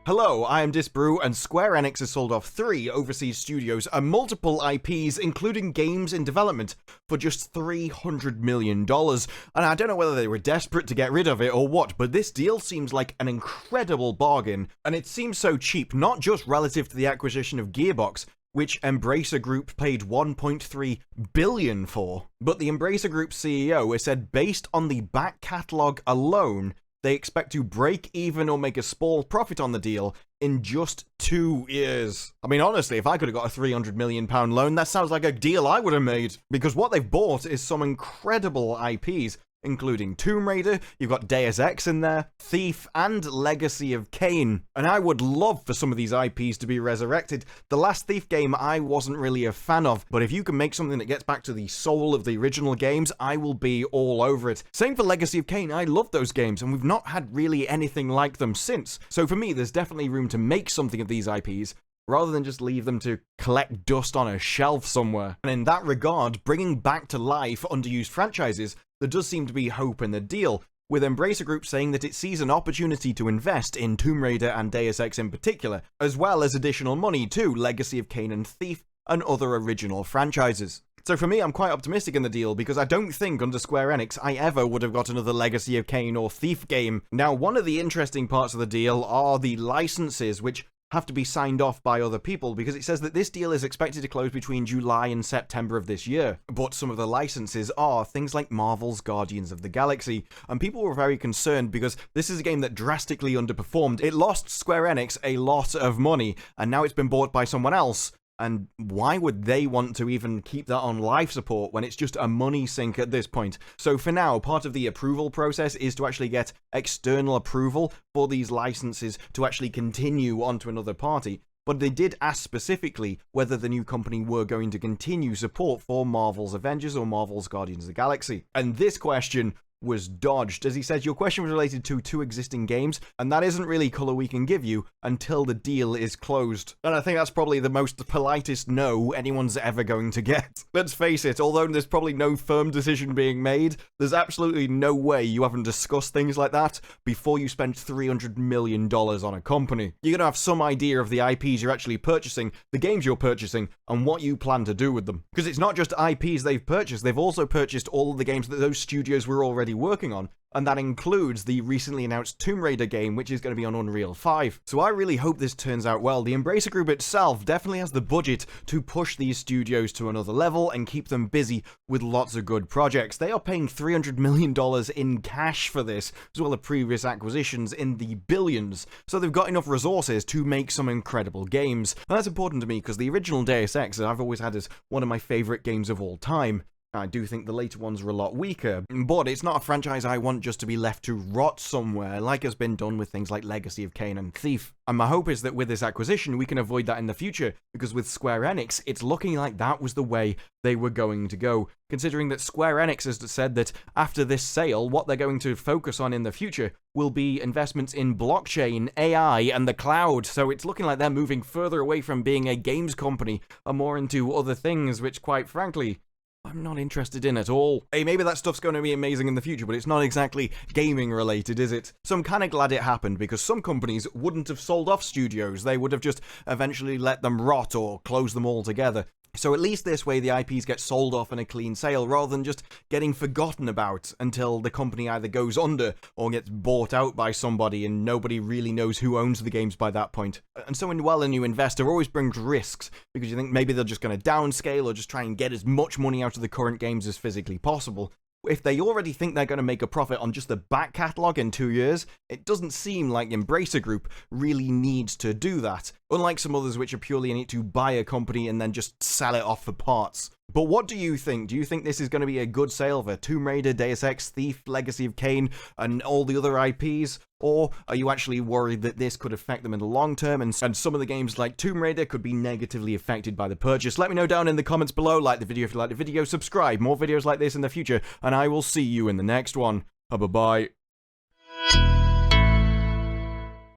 Hello, I am Disbrew, and Square Enix has sold off 3 overseas studios and multiple IPs, including games in development, for just $300 million. And I don't know whether they were desperate to get rid of it or what, but this deal seems like an incredible bargain, and it seems so cheap, not just relative to the acquisition of Gearbox, which Embracer Group paid $1.3 billion for. But the Embracer Group CEO has said based on the back catalogue alone, they expect to break even or make a small profit on the deal in just 2 years. I mean, honestly, if I could have got a £300 million loan, that sounds like a deal I would have made. Because what they've bought is some incredible IPs, including Tomb Raider, you've got Deus Ex in there, Thief, and Legacy of Kain. And I would love for some of these IPs to be resurrected. The last Thief game I wasn't really a fan of, but if you can make something that gets back to the soul of the original games, I will be all over it. Same for Legacy of Kain, I love those games, and we've not had really anything like them since. So for me, there's definitely room to make something of these IPs, rather than just leave them to collect dust on a shelf somewhere. And in that regard, bringing back to life underused franchises, there does seem to be hope in the deal, with Embracer Group saying that it sees an opportunity to invest in Tomb Raider and Deus Ex in particular, as well as additional money to Legacy of Kain and Thief and other original franchises. So for me, I'm quite optimistic in the deal, because I don't think under Square Enix I ever would have got another Legacy of Kain or Thief game. Now, one of the interesting parts of the deal are the licenses, which have to be signed off by other people, because it says that this deal is expected to close between July and September of this year. But some of the licenses are things like Marvel's Guardians of the Galaxy, and people were very concerned because this is a game that drastically underperformed. It lost Square Enix a lot of money, and now it's been bought by someone else. And why would they want to even keep that on life support when it's just a money sink at this point? So for now, part of the approval process is to actually get external approval for these licenses to actually continue onto another party. But they did ask specifically whether the new company were going to continue support for Marvel's Avengers or Marvel's Guardians of the Galaxy. And this question was dodged, as he said your question was related to 2 existing games, and that isn't really colour we can give you until the deal is closed. And I think that's probably the most politest no anyone's ever going to get. Let's face it, although there's probably no firm decision being made, there's absolutely no way you haven't discussed things like that before you spend $300 million on a company. You're going to have some idea of the IPs you're actually purchasing, the games you're purchasing, and what you plan to do with them. Because it's not just IPs they've purchased, they've also purchased all of the games that those studios were already working on, and that includes the recently announced Tomb Raider game, which is going to be on Unreal 5. So I really hope this turns out well. The Embracer Group itself definitely has the budget to push these studios to another level and keep them busy with lots of good projects. They are paying $300 million in cash for this, as well as previous acquisitions in the billions. So they've got enough resources to make some incredible games. And that's important to me because the original Deus Ex I've always had as one of my favourite games of all time. I do think the later ones are a lot weaker, but it's not a franchise I want just to be left to rot somewhere, like has been done with things like Legacy of Kain and Thief. And my hope is that with this acquisition, we can avoid that in the future, because with Square Enix, it's looking like that was the way they were going to go, considering that Square Enix has said that after this sale, what they're going to focus on in the future will be investments in blockchain, AI, and the cloud. So it's looking like they're moving further away from being a games company and more into other things, which, quite frankly, I'm not interested in at all. Hey, maybe that stuff's going to be amazing in the future, but it's not exactly gaming related, is it? So I'm kind of glad it happened, because some companies wouldn't have sold off studios. They would have just eventually let them rot or close them all together. So at least this way the IPs get sold off in a clean sale, rather than just getting forgotten about until the company either goes under or gets bought out by somebody and nobody really knows who owns the games by that point. And so when a new investor always brings risks, because you think maybe they're just going to downscale or just try and get as much money out of the current games as physically possible. If they already think they're going to make a profit on just the back catalogue in 2 years, it doesn't seem like Embracer Group really needs to do that, unlike some others which are purely in it to buy a company and then just sell it off for parts. But what do you think? Do you think this is going to be a good sale for Tomb Raider, Deus Ex, Thief, Legacy of Kain, and all the other IPs? Or are you actually worried that this could affect them in the long term, and some of the games like Tomb Raider could be negatively affected by the purchase? Let me know down in the comments below. Like the video if you like the video, subscribe, more videos like this in the future, and I will see you in the next one. Bye-bye.